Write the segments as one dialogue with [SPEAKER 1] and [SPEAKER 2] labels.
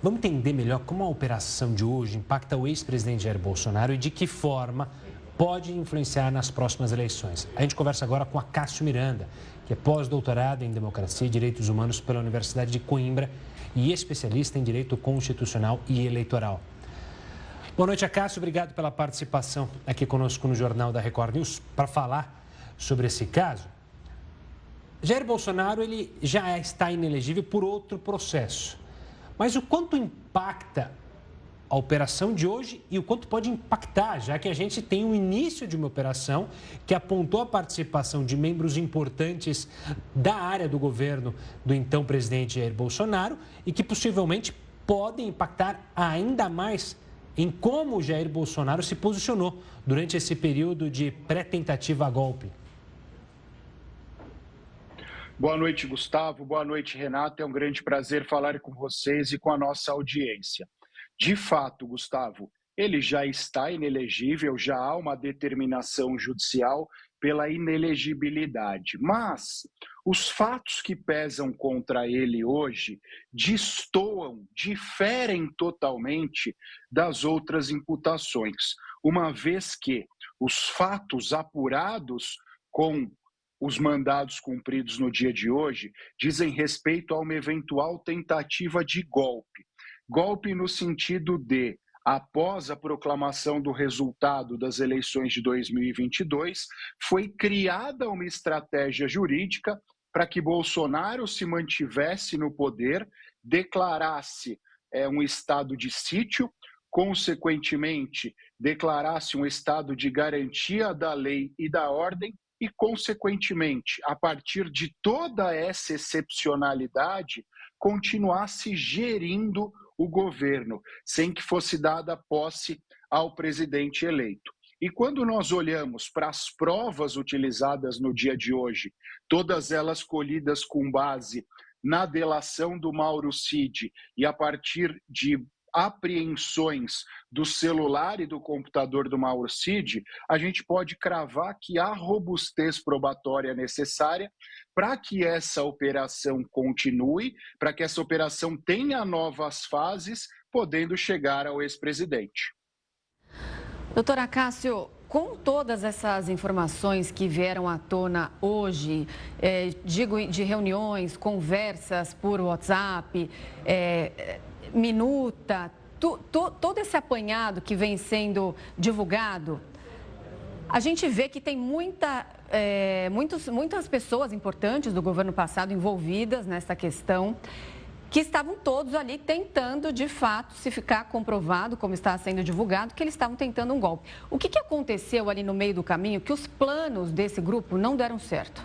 [SPEAKER 1] Vamos entender melhor como a operação de hoje impacta o ex-presidente Jair Bolsonaro e de que forma pode influenciar nas próximas eleições. A gente conversa agora com a Cássio Miranda, que é pós-doutorado em Democracia e Direitos Humanos pela Universidade de Coimbra e especialista em Direito Constitucional e Eleitoral. Boa noite, Cássio. Obrigado pela participação aqui conosco no Jornal da Record News para falar sobre esse caso. Jair Bolsonaro ele já está inelegível por outro processo. Mas o quanto impacta a operação de hoje e o quanto pode impactar, já que a gente tem o início de uma operação que apontou a participação de membros importantes da área do governo do então presidente Jair Bolsonaro e que possivelmente podem impactar ainda mais em como o Jair Bolsonaro se posicionou durante esse período de pré-tentativa a golpe.
[SPEAKER 2] Boa noite, Gustavo. Boa noite, Renata. É um grande prazer falar com vocês e com a nossa audiência. De fato, Gustavo, ele já está inelegível, já há uma determinação judicial pela inelegibilidade. Mas os fatos que pesam contra ele hoje destoam, diferem totalmente das outras imputações, uma vez que os fatos apurados com os mandados cumpridos no dia de hoje dizem respeito a uma eventual tentativa de golpe. Golpe no sentido de, após a proclamação do resultado das eleições de 2022, foi criada uma estratégia jurídica para que Bolsonaro se mantivesse no poder, declarasse um estado de sítio, consequentemente, declarasse um estado de garantia da lei e da ordem, e, consequentemente, a partir de toda essa excepcionalidade, continuasse gerindo o governo, sem que fosse dada posse ao presidente eleito. E quando nós olhamos para as provas utilizadas no dia de hoje, todas elas colhidas com base na delação do Mauro Cid e a partir de apreensões do celular e do computador do Mauro Cid, a gente pode cravar que há robustez probatória necessária para que essa operação continue, para que essa operação tenha novas fases, podendo chegar ao ex-presidente.
[SPEAKER 3] Doutora Cássio, com todas essas informações que vieram à tona hoje, digo de reuniões, conversas por WhatsApp, minuta, todo esse apanhado que vem sendo divulgado, a gente vê que tem muitas pessoas importantes do governo passado envolvidas nessa questão, que estavam todos ali tentando, de fato, se ficar comprovado, como está sendo divulgado, que eles estavam tentando um golpe. O que aconteceu ali no meio do caminho que os planos desse grupo não deram certo?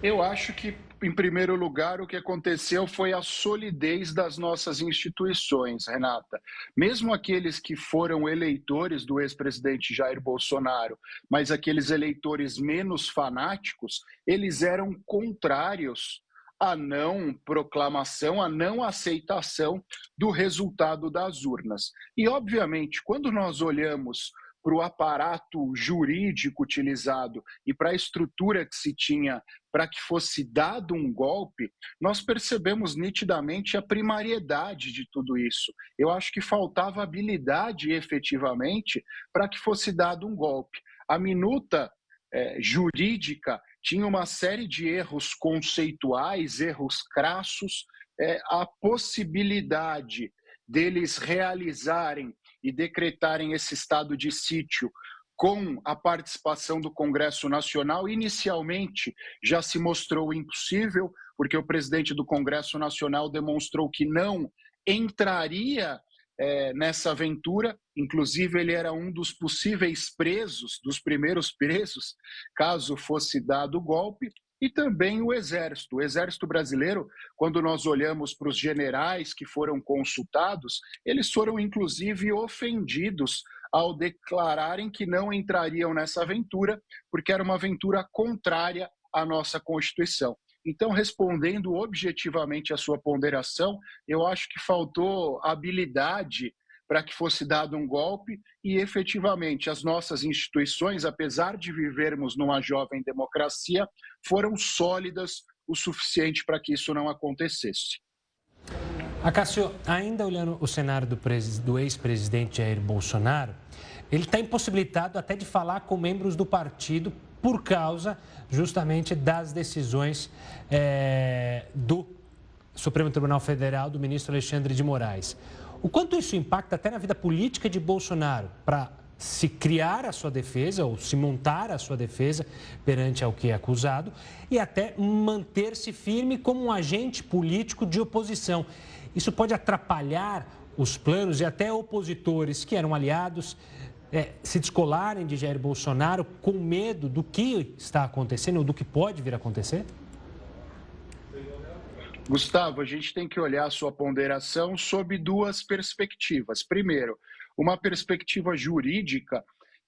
[SPEAKER 2] Eu acho que, em primeiro lugar, o que aconteceu foi a solidez das nossas instituições, Renata. Mesmo aqueles que foram eleitores do ex-presidente Jair Bolsonaro, mas aqueles eleitores menos fanáticos, eles eram contrários à não proclamação, à não aceitação do resultado das urnas. E, obviamente, quando nós olhamos para o aparato jurídico utilizado e para a estrutura que se tinha para que fosse dado um golpe, nós percebemos nitidamente a primariedade de tudo isso. Eu acho que faltava habilidade, efetivamente, para que fosse dado um golpe. A minuta jurídica tinha uma série de erros conceituais, erros crassos, a possibilidade deles realizarem e decretarem esse estado de sítio com a participação do Congresso Nacional, inicialmente já se mostrou impossível, porque o presidente do Congresso Nacional demonstrou que não entraria nessa aventura, inclusive ele era um dos possíveis presos, dos primeiros presos, caso fosse dado o golpe, e também o Exército brasileiro, quando nós olhamos para os generais que foram consultados, eles foram inclusive ofendidos ao declararem que não entrariam nessa aventura, porque era uma aventura contrária à nossa Constituição. Então, respondendo objetivamente à sua ponderação, eu acho que faltou habilidade para que fosse dado um golpe e, efetivamente, as nossas instituições, apesar de vivermos numa jovem democracia, foram sólidas o suficiente para que isso não acontecesse.
[SPEAKER 1] Acácio, ainda olhando o cenário do ex-presidente Jair Bolsonaro, ele está impossibilitado até de falar com membros do partido por causa justamente das decisões do Supremo Tribunal Federal, do ministro Alexandre de Moraes. O quanto isso impacta até na vida política de Bolsonaro para se criar a sua defesa ou se montar a sua defesa perante ao que é acusado e até manter-se firme como um agente político de oposição. Isso pode atrapalhar os planos e até opositores que eram aliados se descolarem de Jair Bolsonaro com medo do que está acontecendo ou do que pode vir a acontecer?
[SPEAKER 2] Gustavo, a gente tem que olhar a sua ponderação sob duas perspectivas. Primeiro, uma perspectiva jurídica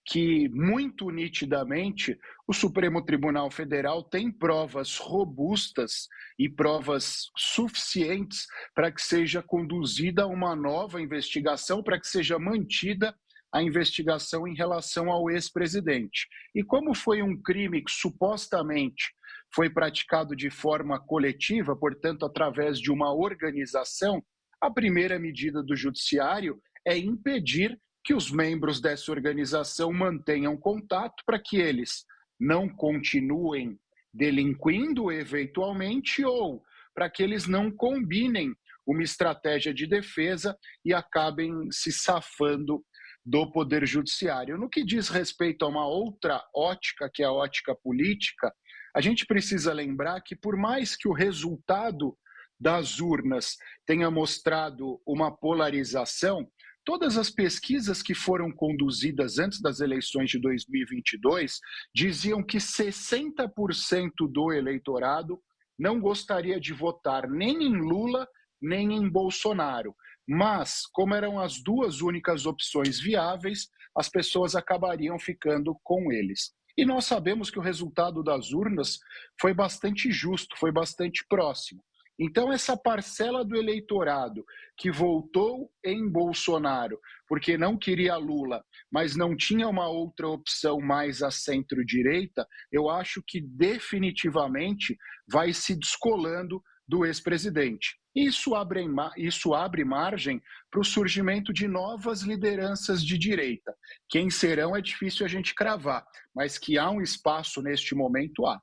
[SPEAKER 2] que, muito nitidamente, o Supremo Tribunal Federal tem provas robustas e provas suficientes para que seja conduzida uma nova investigação, para que seja mantida a investigação em relação ao ex-presidente. E como foi um crime que supostamente foi praticado de forma coletiva, portanto, através de uma organização, a primeira medida do judiciário é impedir que os membros dessa organização mantenham contato para que eles não continuem delinquindo eventualmente ou para que eles não combinem uma estratégia de defesa e acabem se safando do Poder Judiciário. No que diz respeito a uma outra ótica, que é a ótica política, a gente precisa lembrar que, por mais que o resultado das urnas tenha mostrado uma polarização, todas as pesquisas que foram conduzidas antes das eleições de 2022 diziam que 60% do eleitorado não gostaria de votar nem em Lula, nem em Bolsonaro. Mas, como eram as duas únicas opções viáveis, as pessoas acabariam ficando com eles. E nós sabemos que o resultado das urnas foi bastante justo, foi bastante próximo. Então, essa parcela do eleitorado que votou em Bolsonaro porque não queria Lula, mas não tinha uma outra opção mais à centro-direita, eu acho que definitivamente vai se descolando do ex-presidente. Isso abre margem para o surgimento de novas lideranças de direita. Quem serão é difícil a gente cravar, mas que há um espaço neste momento, há.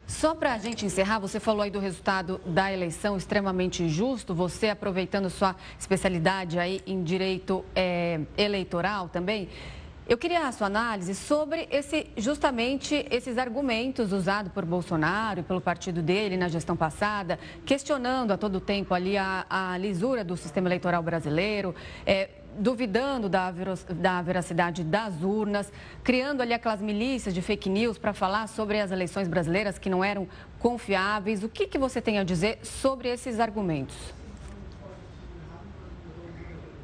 [SPEAKER 3] Só para a gente encerrar, você falou aí do resultado da eleição extremamente injusto, você aproveitando sua especialidade aí em direito eleitoral também. Eu queria a sua análise sobre justamente esses argumentos usados por Bolsonaro e pelo partido dele na gestão passada, questionando a todo tempo ali a lisura do sistema eleitoral brasileiro, duvidando da veracidade das urnas, criando ali aquelas milícias de fake news para falar sobre as eleições brasileiras que não eram confiáveis. O que você tem a dizer sobre esses argumentos?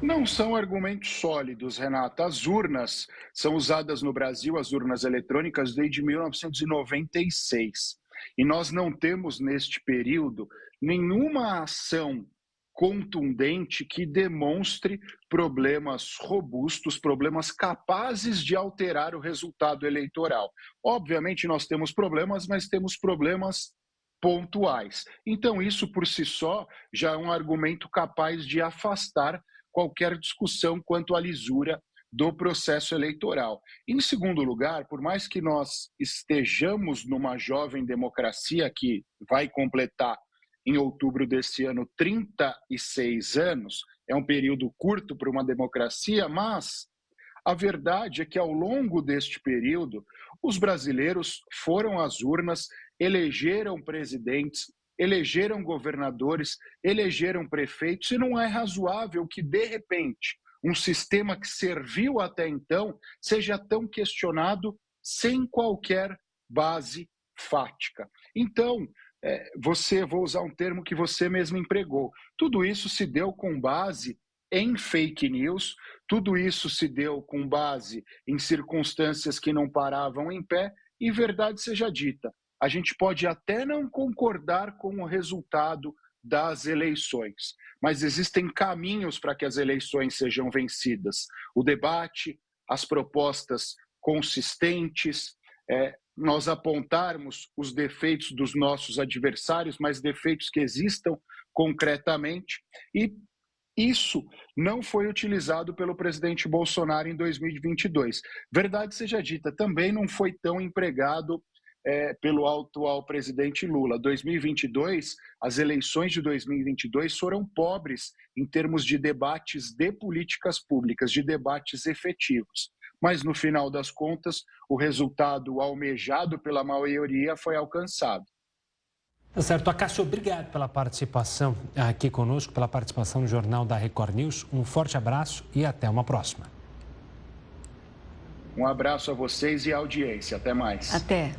[SPEAKER 2] Não são argumentos sólidos, Renata. As urnas são usadas no Brasil, as urnas eletrônicas, desde 1996. E nós não temos, neste período, nenhuma ação contundente que demonstre problemas robustos, problemas capazes de alterar o resultado eleitoral. Obviamente, nós temos problemas, mas temos problemas pontuais. Então, isso por si só já é um argumento capaz de afastar qualquer discussão quanto à lisura do processo eleitoral. Em segundo lugar, por mais que nós estejamos numa jovem democracia que vai completar em outubro desse ano 36 anos, é um período curto para uma democracia, mas a verdade é que ao longo deste período, os brasileiros foram às urnas, elegeram presidentes, elegeram governadores, elegeram prefeitos, e não é razoável que, de repente, um sistema que serviu até então seja tão questionado sem qualquer base fática. Então, vou usar um termo que você mesmo empregou, tudo isso se deu com base em fake news, tudo isso se deu com base em circunstâncias que não paravam em pé, e verdade seja dita, a gente pode até não concordar com o resultado das eleições, mas existem caminhos para que as eleições sejam vencidas. O debate, as propostas consistentes, nós apontarmos os defeitos dos nossos adversários, mas defeitos que existam concretamente, e isso não foi utilizado pelo presidente Bolsonaro em 2022. Verdade seja dita, também não foi tão empregado pelo atual presidente Lula. 2022, as eleições de 2022 foram pobres em termos de debates de políticas públicas, de debates efetivos. Mas, no final das contas, o resultado almejado pela maioria foi alcançado.
[SPEAKER 1] Tá certo. Acácio, obrigado pela participação aqui conosco, pela participação no Jornal da Record News. Um forte abraço e até uma próxima.
[SPEAKER 2] Um abraço a vocês e à audiência. Até mais.
[SPEAKER 3] Até.